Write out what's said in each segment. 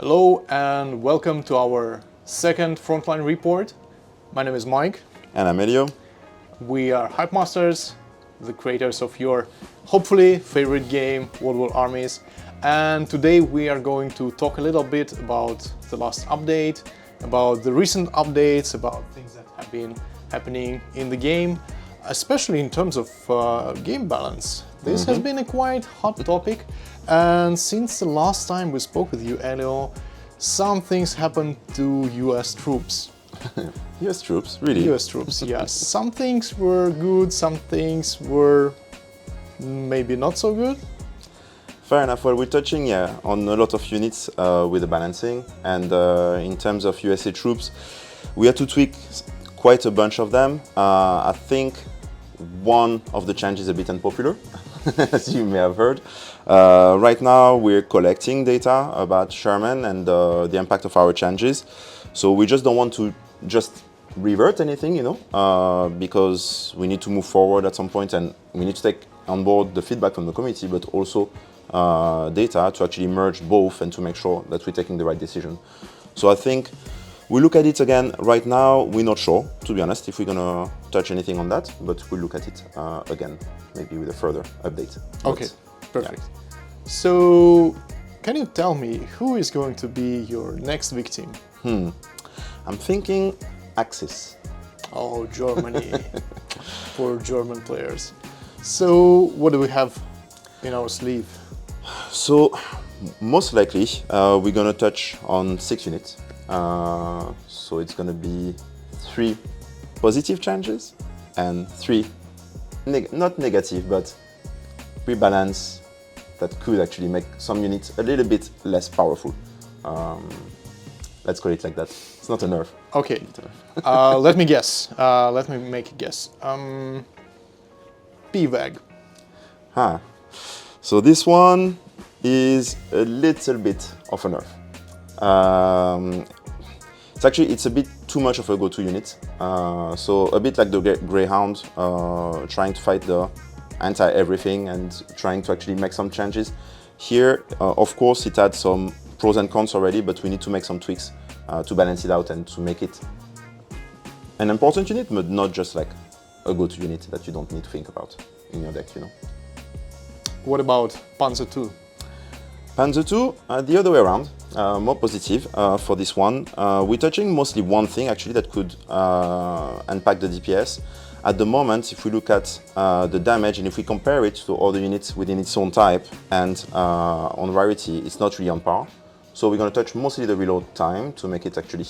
Hello and welcome to our second Frontline Report. My name is Mike. And I'm Elio. We are Hype Masters, the creators of your hopefully favorite game, World War Armies. And today we are going to talk a little bit about the last update, about the recent updates, about things that have been happening in the game, especially in terms of game balance. This has been a quite hot topic, and since the last time we spoke with you, Elio, some things happened to US troops. US troops, really? US troops, yes. Some things were good, some things were maybe not so good. Fair enough. Well, we're touching on a lot of units with the balancing, and in terms of USA troops, we had to tweak quite a bunch of them. I think one of the changes is a bit unpopular, as you may have heard. Right now, we're collecting data about Sherman and the impact of our changes. So we just don't want to just revert anything, because we need to move forward at some point, and we need to take on board the feedback from the community, but also data to actually merge both and to make sure that we're taking the right decision. So I think we look at it again right now. We're not sure, to be honest, if we're gonna touch anything on that, but we'll look at it again, maybe with a further update. Okay, perfect. Yeah. So, can you tell me who is going to be your next victim? I'm thinking Axis. Oh, Germany. Poor German players. So, what do we have in our sleeve? So, most likely, we're gonna touch on 6 units. So it's going to be 3 positive changes and 3 not negative, but rebalance that could actually make some units a little bit less powerful. Let's call it like that. It's not a nerf. Okay. Let me guess. Let me make a guess. PWAG. So this one is a little bit of a nerf. It's a bit too much of a go-to unit. So a bit like the Greyhound, trying to fight the anti-everything and trying to actually make some changes. Here, of course, it had some pros and cons already, but we need to make some tweaks to balance it out and to make it an important unit, but not just like a go-to unit that you don't need to think about in your deck, What about Pz.II? Pz.II, the other way around, more positive for this one. We're touching mostly one thing actually that could impact the DPS. At the moment, if we look at the damage and if we compare it to other units within its own type and on rarity, it's not really on par. So we're going to touch mostly the reload time to make it actually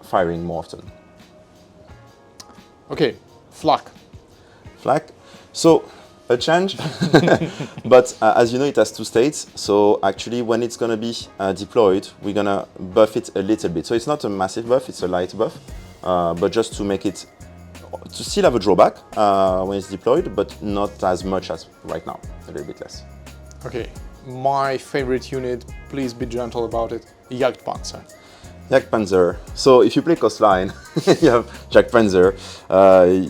firing more often. Okay, Flak. Flak. So, a change, but as you know, it has 2 states. So actually, when it's going to be deployed, we're going to buff it a little bit. So it's not a massive buff, it's a light buff, but just to make it, to still have a drawback when it's deployed, but not as much as right now, a little bit less. Okay, my favorite unit, please be gentle about it, Jagdpanzer. Jagdpanzer. So if you play Coastline, you have Jagdpanzer,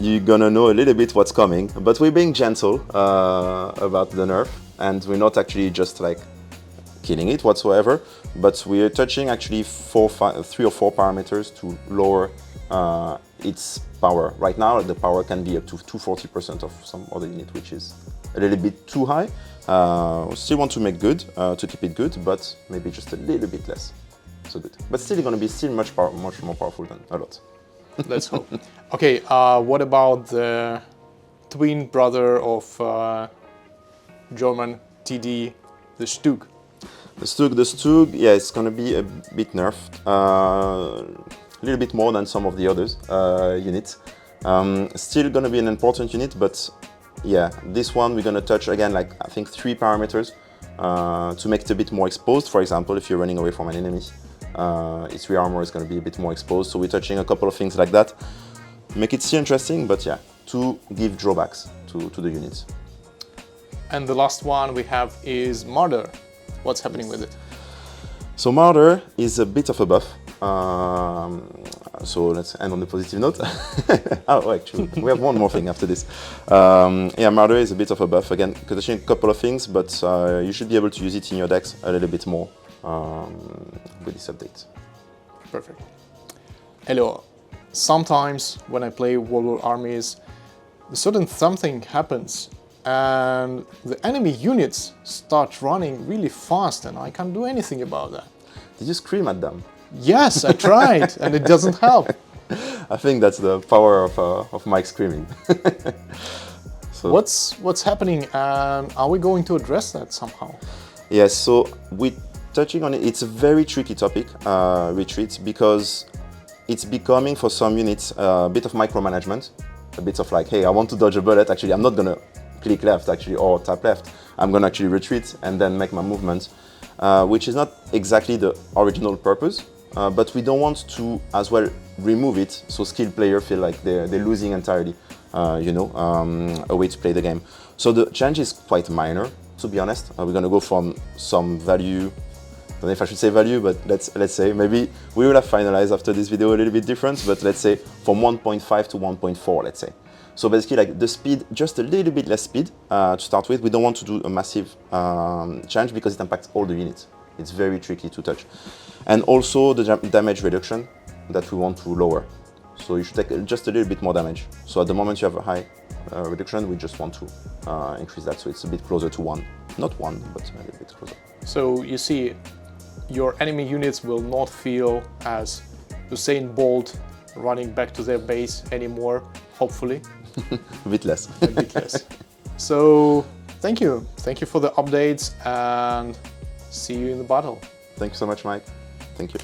you're gonna know a little bit what's coming, but we're being gentle about the nerf, and we're not actually just like killing it whatsoever, but we're touching actually 3 or 4 parameters to lower its power. Right now, the power can be up to 240% of some other unit, which is a little bit too high. Still want to make good, to keep it good, but maybe just a little bit less. So good, but still going to be much more powerful than a lot. Let's hope. Okay, what about the twin brother of German TD, the StugIIIG? The StugIIIG, yeah, it's going to be a bit nerfed, a little bit more than some of the others units. Still going to be an important unit, but yeah, this one we're going to touch again, like I think 3 parameters to make it a bit more exposed. For example, if you're running away from an enemy, its rear armor is going to be a bit more exposed. So we're touching a couple of things like that. Make it still interesting, but yeah, to give drawbacks to the units. And the last one we have is Marder. What's happening with it? So Marder is a bit of a buff. So let's end on the positive note. Oh, actually, we have one more thing after this. Yeah, Marder is a bit of a buff. Again, touching a couple of things, but you should be able to use it in your decks a little bit more with this update. Perfect. Elio, sometimes when I play World War Armies, a certain something happens and the enemy units start running really fast and I can't do anything about that. Did you scream at them? Yes, I tried and it doesn't help. I think that's the power of Mike screaming. So, What's happening and are we going to address that somehow? yes, so we're touching on it. It's a very tricky topic, retreat, because it's becoming for some units a bit of micromanagement, a bit of like, hey, I want to dodge a bullet. Actually, I'm not gonna click left actually or tap left. I'm gonna actually retreat and then make my movement, which is not exactly the original purpose, but we don't want to as well remove it so skilled players feel like they're losing entirely, a way to play the game. So the change is quite minor, to be honest. We're gonna go from some value. I don't know if I should say value, but let's say maybe we will have finalized after this video a little bit different, but let's say from 1.5 to 1.4, let's say. So basically like the speed, just a little bit less speed to start with. We don't want to do a massive change because it impacts all the units. It's very tricky to touch. And also the damage reduction that we want to lower. So you should take just a little bit more damage. So at the moment you have a high reduction, we just want to increase that so it's a bit closer to 1. Not 1, but a little bit closer. So you see, your enemy units will not feel as Usain Bolt running back to their base anymore, hopefully. A bit less. A bit less. So thank you. Thank you for the updates and see you in the battle. Thank you so much, Mike. Thank you.